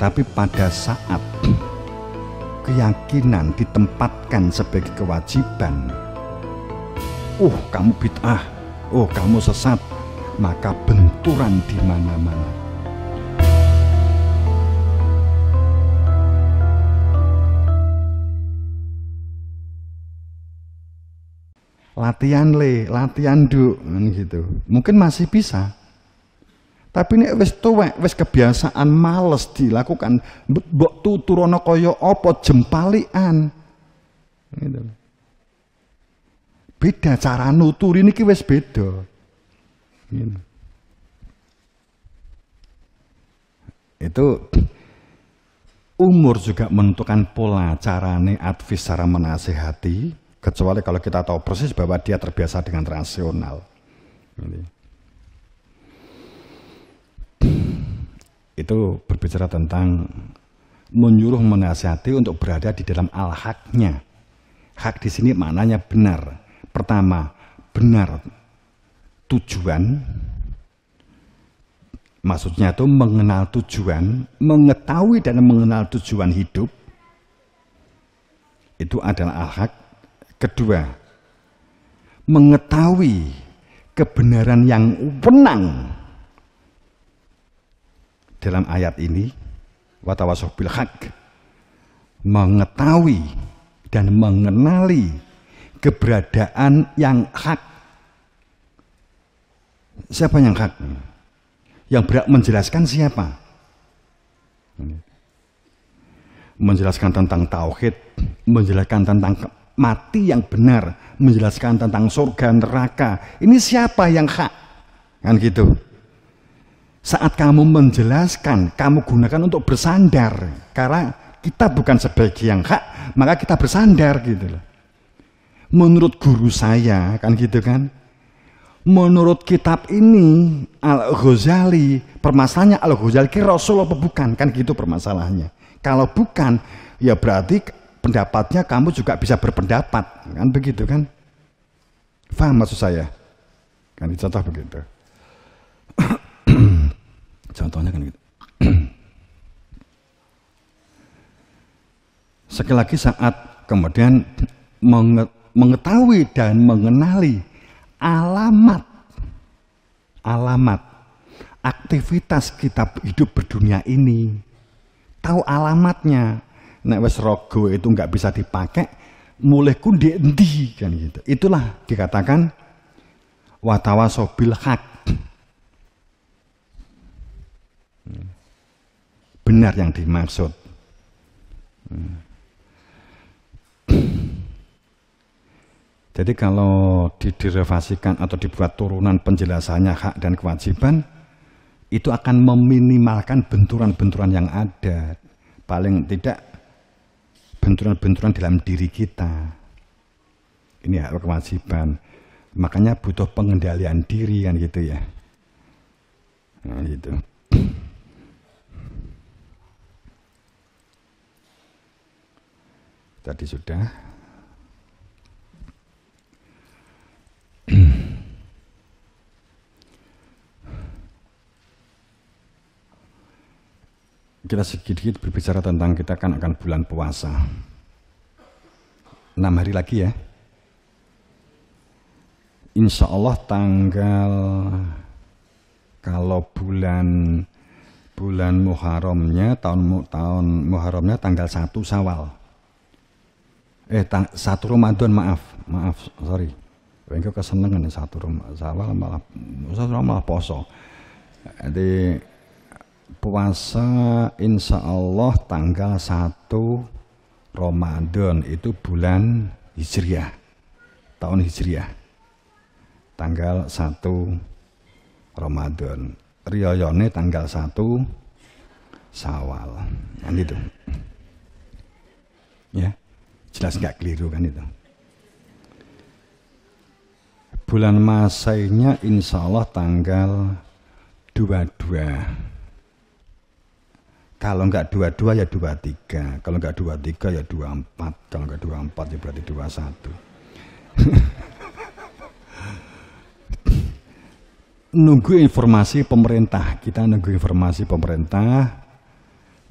Tapi pada saat keyakinan ditempatkan sebagai kewajiban, kamu bid'ah, kamu sesat, maka benturan di mana-mana. Latihan duk, gitu. Mungkin masih bisa. Tapi ini wis tuwek, wis kebiasaan males dilakukan. Mbok tuturono kaya apa jempalian. Gitu. Beda cara nuturi niki wis beda. Gitu. Itu umur juga menentukan pola carane advis secara menasihati, kecuali kalau kita tahu persis bahwa dia terbiasa dengan rasional. Gitu. Itu berbicara tentang menyuruh menasihati untuk berada di dalam al-haknya. Hak di sini maknanya benar. Pertama, benar tujuan. Maksudnya itu mengenal tujuan, mengetahui dan mengenal tujuan hidup. Itu adalah al-hak. Kedua, mengetahui kebenaran yang menang. Dalam ayat ini, watawassaw bil haq, mengetahui dan mengenali keberadaan yang hak. Siapa yang hak? Yang berhak menjelaskan siapa? Menjelaskan tentang tauhid, menjelaskan tentang mati yang benar, menjelaskan tentang surga neraka. Ini siapa yang hak? Kan gitu. Saat kamu menjelaskan, kamu gunakan untuk bersandar. Karena kita bukan sebagai yang hak, maka kita bersandar gitu loh. Menurut guru saya, kan gitu kan. Menurut kitab ini, Al-Ghazali, permasalahannya Al-Ghazali kira Rasul apa bukan? Kan gitu permasalahannya. Kalau bukan, ya berarti pendapatnya kamu juga bisa berpendapat. Kan begitu kan? Faham maksud saya? Kan contoh begitu. Contohnya kan gitu. Sekali lagi saat kemudian mengetahui dan mengenali alamat aktivitas kita hidup berdunia ini, tahu alamatnya. Nek wis rogo itu nggak bisa dipakai, mulai kundi endi kan gitu. Itulah dikatakan watawassaw bil haq. Benar yang dimaksud. Jadi kalau diderivasikan atau dibuat turunan penjelasannya hak dan kewajiban, itu akan meminimalkan benturan-benturan yang ada. Paling tidak benturan-benturan dalam diri kita. Ini hak kewajiban. Makanya butuh pengendalian diri kan gitu ya. Nah, gitu. Tadi sudah. Kita sedikit berbicara tentang kita kan akan bulan puasa. 6 hari lagi ya. Insya Allah tanggal, kalau bulan Muharramnya, tahun Muharramnya tanggal 1 Syawal. 1 Ramadan, maaf, sorry. Engko kesenengan 1 Syawal malah poso. Jadi puasa insya Allah tanggal 1 Ramadan itu bulan Hijriah, tahun Hijriah, tanggal 1 Ramadan. Riyayane tanggal 1 Syawal, kan itu. Ya. Jelas nggak keliru kan itu. Bulan Masainya insya Allah tanggal 22. Kalau nggak 22 ya 23. Kalau nggak 23 ya 24. Kalau nggak 24 ya berarti 21. Nunggu informasi pemerintah. Kita nunggu informasi pemerintah.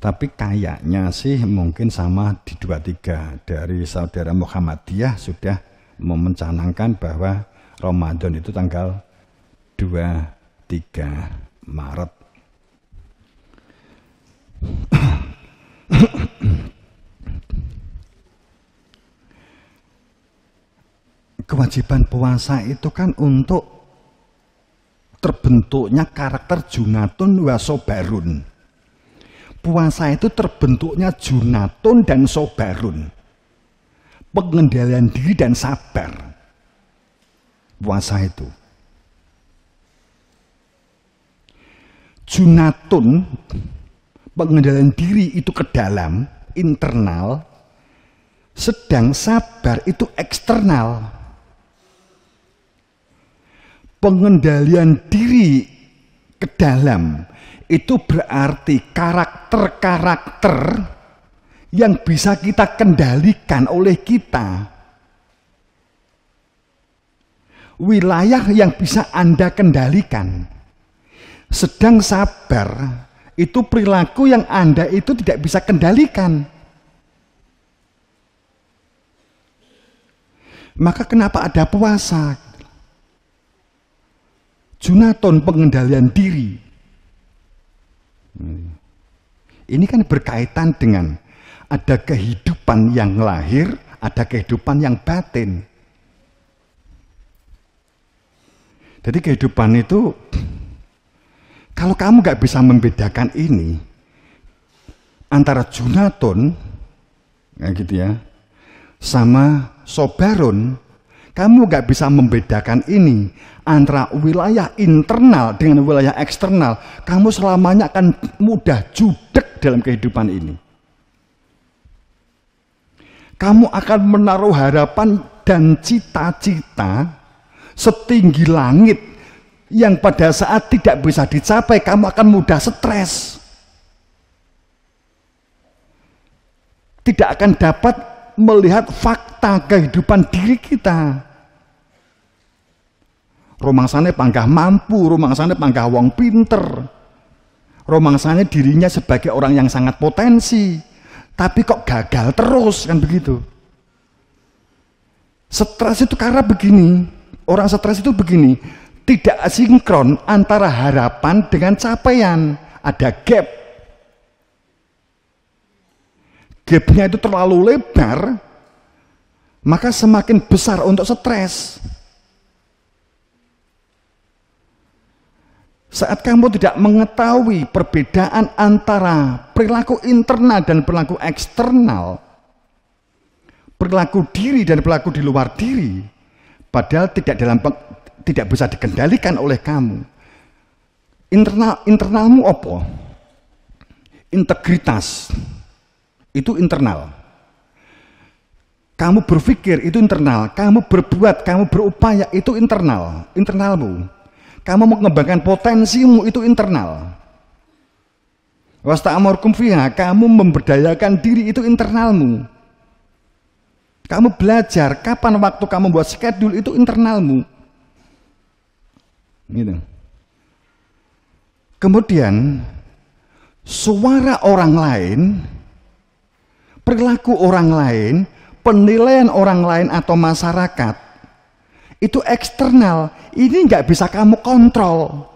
Tapi kayaknya sih mungkin sama di 23 dari saudara Muhammadiyah sudah memencanangkan bahwa Ramadan itu tanggal 23 Maret. Kewajiban puasa itu kan untuk terbentuknya karakter junatun wa sobarun. Puasa itu terbentuknya junatun dan sobarun, pengendalian diri dan sabar. Puasa itu junatun, pengendalian diri itu ke dalam, internal, sedang sabar itu eksternal. Pengendalian diri ke dalam itu berarti karakter-karakter yang bisa kita kendalikan oleh kita. Wilayah yang bisa Anda kendalikan. Sedang sabar itu perilaku yang Anda itu tidak bisa kendalikan. Maka kenapa ada puasa? Junaton, pengendalian diri. Ini kan berkaitan dengan ada kehidupan yang lahir, ada kehidupan yang batin. Jadi kehidupan itu, kalau kamu gak bisa membedakan ini antara junaton, kayak gitu ya, sama sobarun, kamu gak bisa membedakan ini antara wilayah internal dengan wilayah eksternal. Kamu selamanya akan mudah judek dalam kehidupan ini. Kamu akan menaruh harapan dan cita-cita setinggi langit yang pada saat tidak bisa dicapai, kamu akan mudah stres. Tidak akan dapat melihat fakta kehidupan diri kita. Rumangsane panggah mampu, rumangsane panggah wong pinter, rumangsane dirinya sebagai orang yang sangat potensi, tapi kok gagal terus, kan begitu. Stres itu karena begini, orang stres itu begini, tidak sinkron antara harapan dengan capaian, ada gap. Gapnya itu terlalu lebar, maka semakin besar untuk stres. Saat kamu tidak mengetahui perbedaan antara perilaku internal dan perilaku eksternal, perilaku diri dan perilaku di luar diri, padahal tidak bisa dikendalikan oleh kamu. Internalmu apa? Integritas itu internal. Kamu berpikir itu internal, kamu berbuat, kamu berupaya itu internalmu. Kamu mengembangkan potensimu itu internal. Wasta'amurkum fiha, kamu memberdayakan diri itu internalmu. Kamu belajar kapan waktu kamu buat schedule itu internalmu. Gitu. Kemudian suara orang lain, perilaku orang lain, penilaian orang lain atau masyarakat itu eksternal, ini nggak bisa kamu kontrol.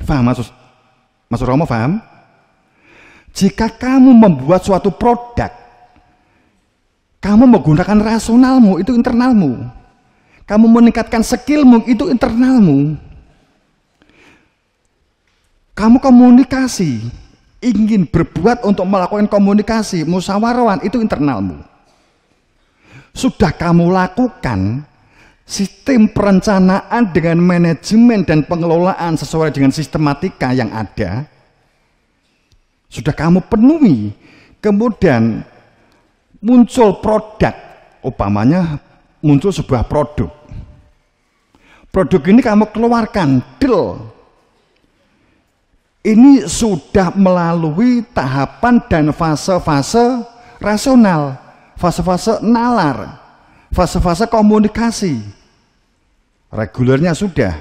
Paham Mas Romo, paham? Jika kamu membuat suatu produk, kamu menggunakan rasionalmu, itu internalmu. Kamu meningkatkan skillmu, itu internalmu. Kamu komunikasi, ingin berbuat untuk melakukan komunikasi, musyawarah, itu internalmu. Sudah kamu lakukan sistem perencanaan dengan manajemen dan pengelolaan sesuai dengan sistematika yang ada, sudah kamu penuhi, kemudian muncul produk, umpamanya muncul sebuah produk ini kamu keluarkan, deal, ini sudah melalui tahapan dan fase-fase rasional, fase-fase nalar, fase-fase komunikasi. Regulernya sudah.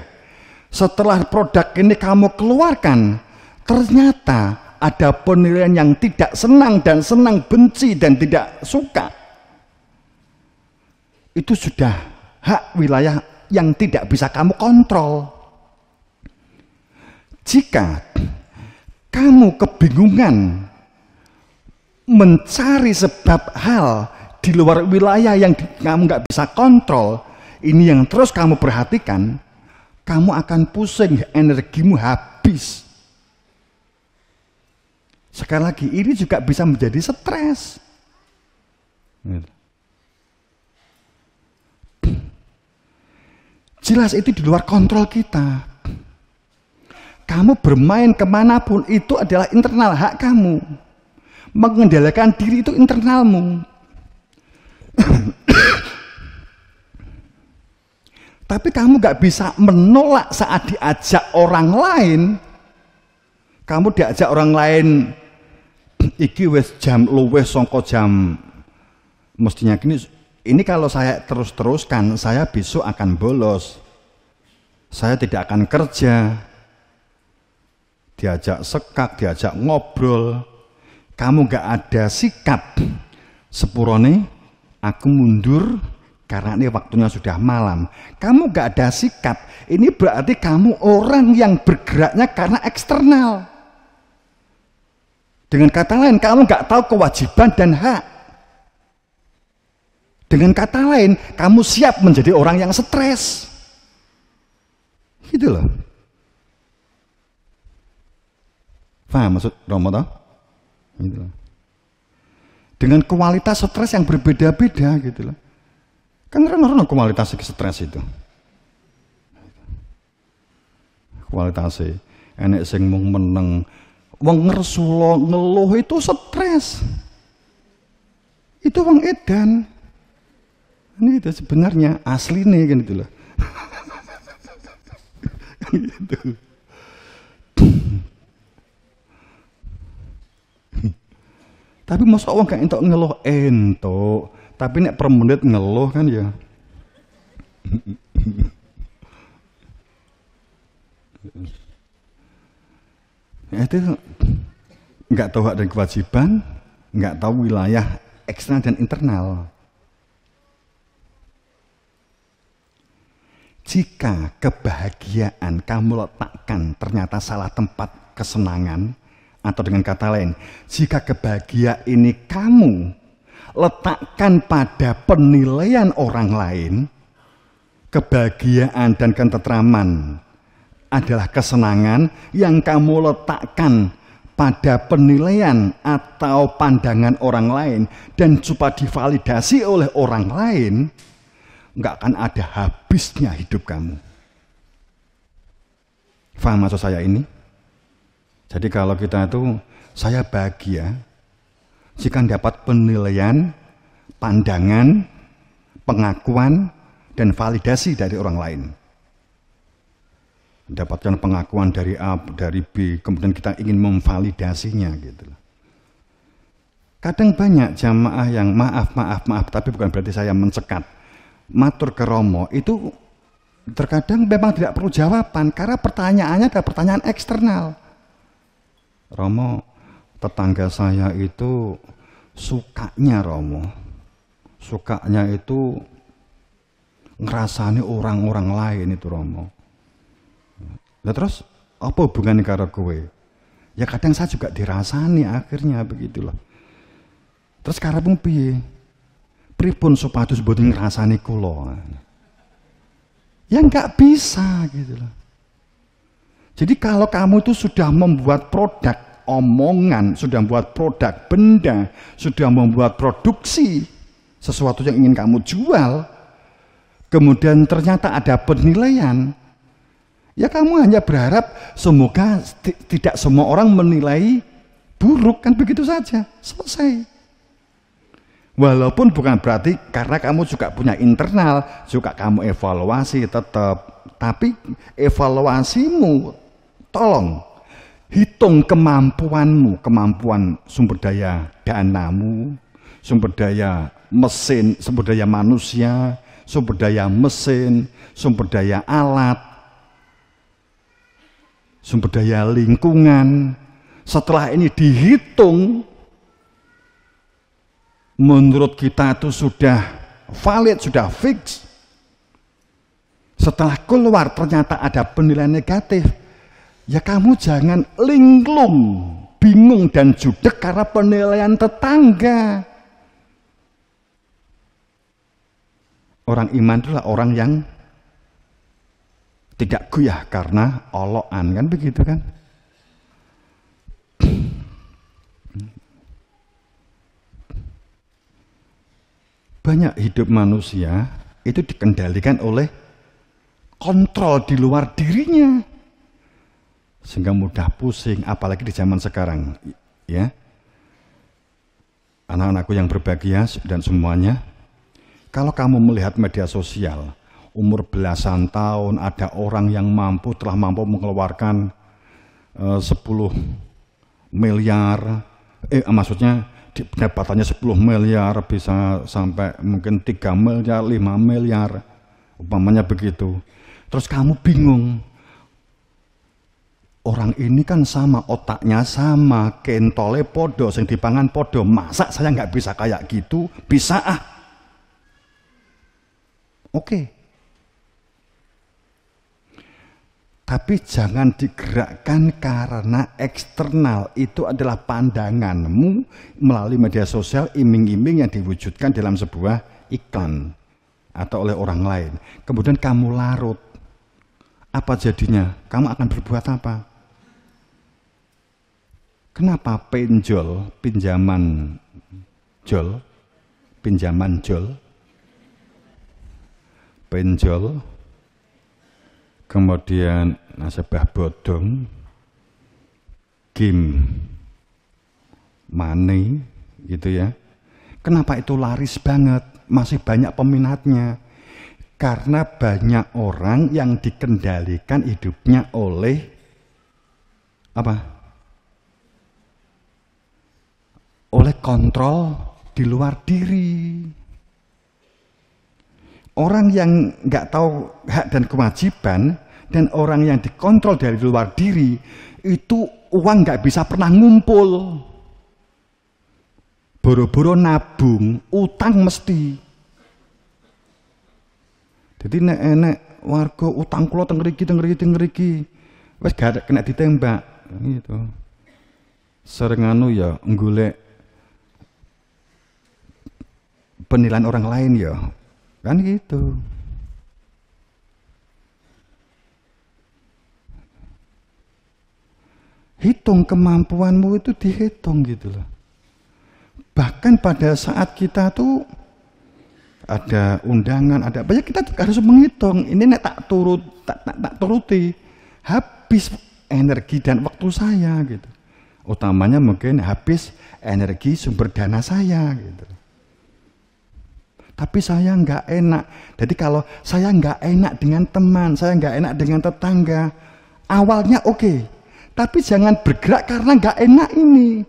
Setelah produk ini kamu keluarkan, ternyata ada penilaian yang tidak senang dan senang, benci dan tidak suka. Itu sudah hak wilayah yang tidak bisa kamu kontrol. Jika kamu kebingungan mencari sebab hal di luar wilayah yang kamu nggak bisa kontrol, ini yang terus kamu perhatikan, kamu akan pusing, energimu habis. Sekali lagi, ini juga bisa menjadi stres. Jelas itu di luar kontrol kita. Kamu bermain kemanapun, itu adalah internal hak kamu. Mengendalikan diri itu internalmu. Tapi kamu gak bisa menolak saat diajak orang lain. Kamu diajak orang lain, iki wis jam luwes songko jam, mestinya gini, ini kalau saya terus-teruskan, saya besok akan bolos. Saya tidak akan kerja. Diajak sekak, diajak ngobrol. Kamu gak ada sikap sepurone, aku mundur karena ini waktunya sudah malam. Kamu gak ada sikap, ini berarti kamu orang yang bergeraknya karena eksternal. Dengan kata lain, kamu gak tahu kewajiban dan hak. Dengan kata lain, kamu siap menjadi orang yang stres. Gitu loh. Paham maksud Romo toh? Gitu loh. Dengan kualitas stres yang berbeda-beda gitu loh. Kan orang-orang kualitas stres itu. Kualitasnya enek sing mung meneng, wong ngersulo ngeluh itu stres. Itu wong edan. Ini itu sebenarnya asli nih kan gitu loh. Gitu. Tapi masa wong gak entuk ngeluh entuk, tapi nek per menit ngeluh kan ya. Itu nggak tahu hak dan kewajiban, nggak tahu wilayah eksternal dan internal. Jika kebahagiaan kamu letakkan ternyata salah tempat kesenangan, atau dengan kata lain, jika kebahagiaan ini kamu letakkan pada penilaian orang lain, kebahagiaan dan ketentraman adalah kesenangan yang kamu letakkan pada penilaian atau pandangan orang lain dan supaya divalidasi oleh orang lain, nggak akan ada habisnya hidup kamu. Faham maksud saya ini? Jadi kalau kita itu, saya bahagia jika dapat penilaian, pandangan, pengakuan, dan validasi dari orang lain. Dapatkan pengakuan dari A, dari B, kemudian kita ingin memvalidasinya gitu. Kadang banyak jamaah yang maaf, tapi bukan berarti saya mencekat. Matur ke Romo, itu terkadang memang tidak perlu jawaban, karena pertanyaannya adalah pertanyaan eksternal. Romo, tetangga saya itu sukanya Romo, sukanya itu ngerasani orang-orang lain itu Romo. Nah, terus apa hubungannya karo kowe? Ya kadang saya juga dirasani akhirnya begitulah. Terus karepmu piye? Pripun supados mboten ngrasani kula? Ya nggak bisa gitu loh. Jadi kalau kamu itu sudah membuat produk omongan, sudah membuat produk benda, sudah membuat produksi sesuatu yang ingin kamu jual, kemudian ternyata ada penilaian, ya kamu hanya berharap semoga tidak semua orang menilai buruk, kan begitu saja, selesai. Walaupun bukan berarti karena kamu juga punya internal, juga kamu evaluasi tetap, tapi evaluasimu tolong hitung kemampuanmu, kemampuan sumber daya danamu, sumber daya mesin, sumber daya manusia, sumber daya mesin, sumber daya alat, sumber daya lingkungan, Setelah ini dihitung, menurut kita itu sudah valid, sudah fix. Setelah keluar ternyata ada penilaian negatif, ya kamu jangan linglung, bingung dan judek karena penilaian tetangga. Orang iman itulah orang yang tidak goyah karena olokan, kan begitu kan? Banyak hidup manusia itu dikendalikan oleh kontrol di luar dirinya, sehingga mudah pusing, apalagi di zaman sekarang, ya. Anak-anakku yang berbahagia dan semuanya, kalau kamu melihat media sosial, umur belasan tahun ada orang yang telah mampu mengeluarkan 10 miliar, maksudnya pendapatannya 10 miliar, bisa sampai mungkin 3 miliar, 5 miliar, umpamanya begitu. Terus kamu bingung, orang ini kan sama, otaknya sama, kentole podo, sing dipangan podo, masa saya nggak bisa kayak gitu? Bisa ah. Oke. Tapi jangan digerakkan karena eksternal, itu adalah pandanganmu melalui media sosial, iming-iming yang diwujudkan dalam sebuah iklan atau oleh orang lain. Kemudian kamu larut. Apa jadinya? Kamu akan berbuat apa? Kenapa pinjaman jol, kemudian nasabah bodong, game money, gitu ya. Kenapa itu laris banget? Masih banyak peminatnya. Karena banyak orang yang dikendalikan hidupnya oleh apa? Oleh kontrol di luar diri. Orang yang nggak tahu hak dan kewajiban dan orang yang dikontrol dari luar diri, itu uang nggak bisa pernah ngumpul. Boro-boro nabung, utang mesti. Jadi nek warga utang kula teng ngriki. Wis gak kena ditembak gitu. Sering ya golek penilaian orang lain ya. Kan gitu. Hitung kemampuanmu itu dihitung gitu loh. Bahkan pada saat kita tuh ada undangan, ada banyak, kita harus menghitung. Ini nek tak turuti, habis energi dan waktu saya gitu. Utamanya mungkin habis energi sumber dana saya gitu. Tapi saya nggak enak. Jadi kalau saya nggak enak dengan teman, saya nggak enak dengan tetangga, awalnya oke. Tapi jangan bergerak karena nggak enak ini.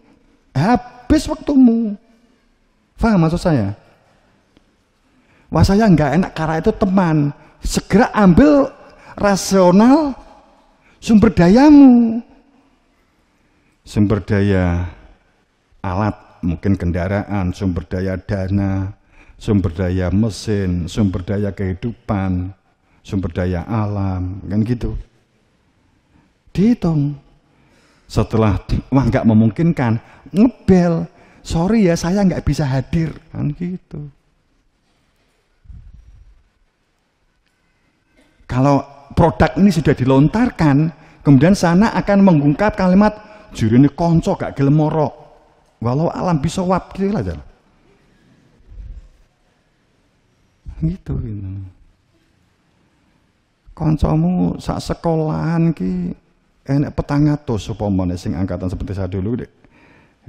Habis waktumu. Paham maksud saya? Wah saya nggak enak karena itu teman. Segera ambil rasional sumber dayamu. Sumber daya alat, mungkin kendaraan, sumber daya dana, sumber daya mesin, sumber daya kehidupan, sumber daya alam, kan gitu. Dihitung. Setelah wah nggak memungkinkan, ngebel, sorry ya saya nggak bisa hadir, kan gitu. Kalau produk ini sudah dilontarkan, kemudian sana akan mengungkap kalimat jurine konco gak gelem moro, walau alam bisa wap gitu aja. Gitu. Koncomu sak sekolahan ki enek 400 supaya sing angkatan seperti saya dulu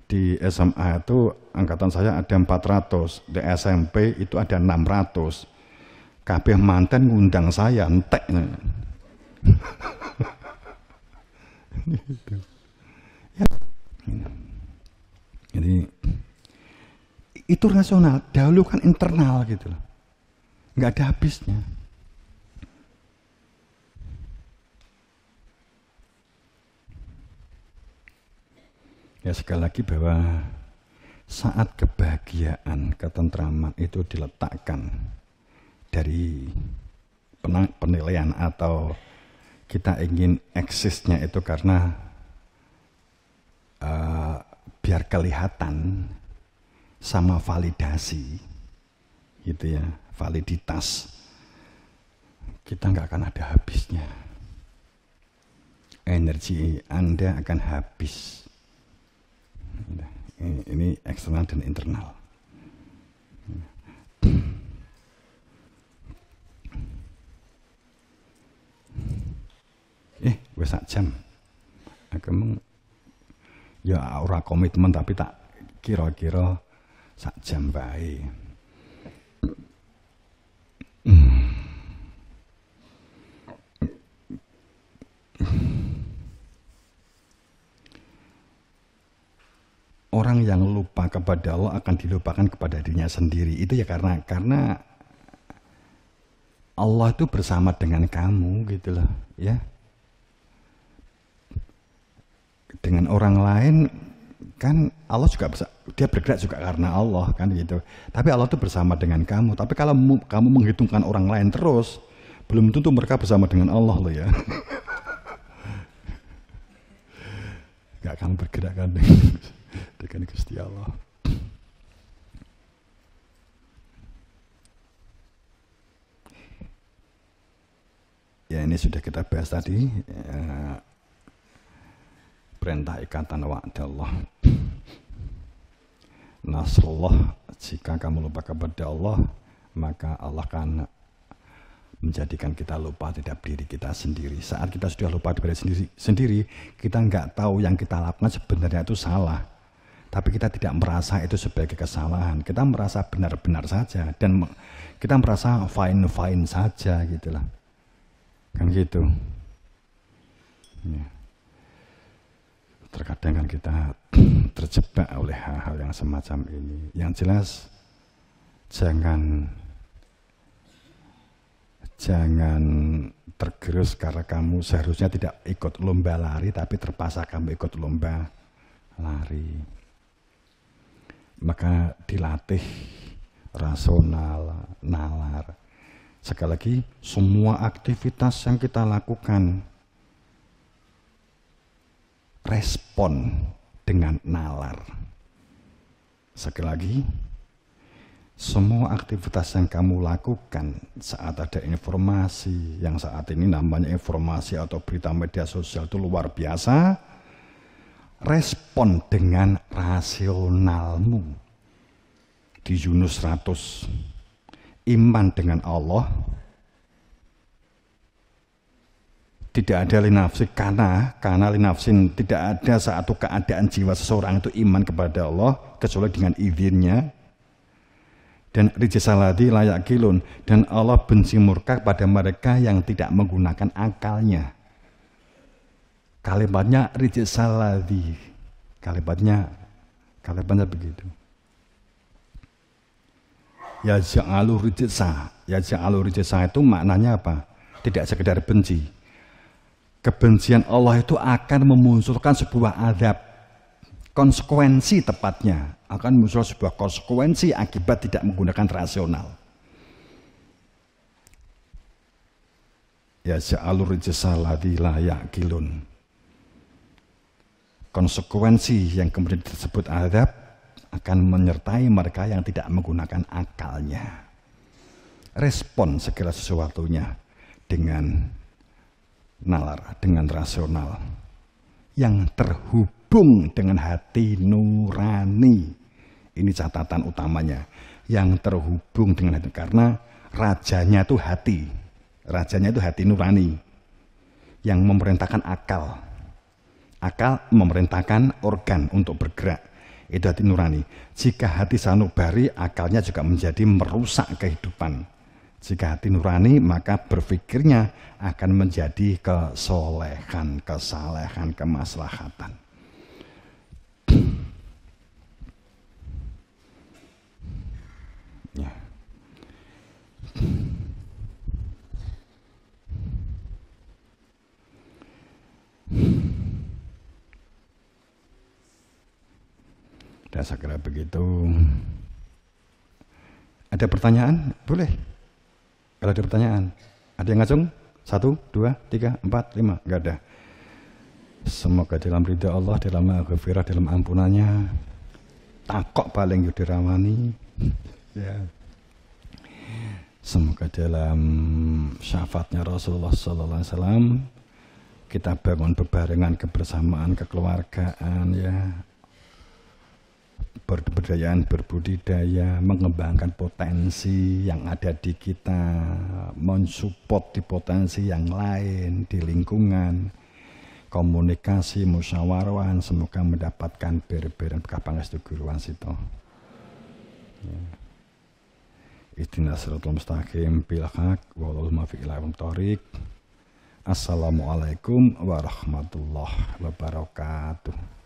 di SMA itu angkatan saya ada 400, di SMP itu ada 600. Kabeh manten ngundang saya entek. Jadi itu rasional, dahulu kan internal gitu loh. Nggak ada habisnya. Ya sekali lagi bahwa saat kebahagiaan, ketentraman itu diletakkan dari penilaian atau kita ingin eksisnya itu karena biar kelihatan sama validasi gitu ya, validitas, kita nggak akan ada habisnya. Energi Anda akan habis. Ini eksternal dan internal. Wes sak jam. Aku ya ora komitmen tapi tak kira-kira sak jam bae. Orang yang lupa kepada Allah akan dilupakan kepada dirinya sendiri. Itu ya karena Allah itu bersama dengan kamu gitu loh, ya. Dengan orang lain kan Allah juga dia bergerak juga karena Allah kan gitu. Tapi Allah itu bersama dengan kamu. Tapi kalau kamu menghitungkan orang lain terus, belum tentu mereka bersama dengan Allah loh ya. Gak akan bergerak kan dengan Gusti Allah. Ya ini sudah kita bahas tadi ya, perintah ikatan wa'dallah. Nasrullah, jika kamu lupa kepada Allah, maka Allah akan menjadikan kita lupa terhadap diri kita sendiri. Saat kita sudah lupa kepada sendiri, kita nggak tahu yang kita lakukan sebenarnya itu salah. Tapi kita tidak merasa itu sebagai kesalahan. Kita merasa benar-benar saja dan kita merasa fine-fine saja gitulah. Kan gitu. Ya. Terkadang kan kita terjebak oleh hal-hal yang semacam ini. Yang jelas jangan tergerus karena kamu seharusnya tidak ikut lomba lari tapi terpaksa kamu ikut lomba lari. Maka dilatih rasional, nalar. Sekali lagi, semua aktivitas yang kita lakukan respon dengan nalar. Sekali lagi, semua aktivitas yang kamu lakukan saat ada informasi yang saat ini namanya informasi atau berita media sosial itu luar biasa, respon dengan rasionalmu. Di Yunus 100, iman dengan Allah tidak ada linafsi karena linafsin, tidak ada satu keadaan jiwa seseorang itu iman kepada Allah kecuali dengan izinnya. Dan rijasaladi layak kilun, dan Allah benci murka pada mereka yang tidak menggunakan akalnya. Kalimatnya rijasaladi, kalimatnya begitu. Ya ja'alu rijsa itu maknanya apa? Tidak sekedar benci. Kebencian Allah itu akan memunculkan sebuah azab. Konsekuensi tepatnya akan muncul sebuah konsekuensi akibat tidak menggunakan rasional. Ya ja'alur rijsa ladzi la ya'qilun. Konsekuensi yang kemudian disebut azab akan menyertai mereka yang tidak menggunakan akalnya. Respon segala sesuatunya dengan nalar, dengan rasional yang terhubung dengan hati nurani. Ini catatan utamanya, yang terhubung dengan hati, karena rajanya itu hati nurani yang memerintahkan akal memerintahkan organ untuk bergerak, itu hati nurani. Jika hati sanubari, akalnya juga menjadi merusak kehidupan. Jika hati nurani, maka berpikirnya akan menjadi kesolehan, kesalehan, kemaslahatan. Ya. Dan saya kira begitu. Ada pertanyaan? Boleh. Kalau ada pertanyaan, ada yang ngacung? 1, 2, 3, 4, 5, enggak ada. Semoga dalam ridha Allah, dalam maghfirah, dalam ampunannya, takok paling yudirawani. Ya. Semoga dalam syafaatnya Rasulullah Sallallahu Alaihi Wasallam kita bangun bebarengan kebersamaan kekeluargaan, ya, berbudayaan, berbudidaya, mengembangkan potensi yang ada di kita, mensupport di potensi yang lain di lingkungan, komunikasi, musyawarah, semoga mendapatkan ber-beran kapangestu guruan sito. Ya. Ihdinas siratal mustaqim bil haq wal muwaffiq ila thoriq. Assalamualaikum warahmatullahi wabarakatuh.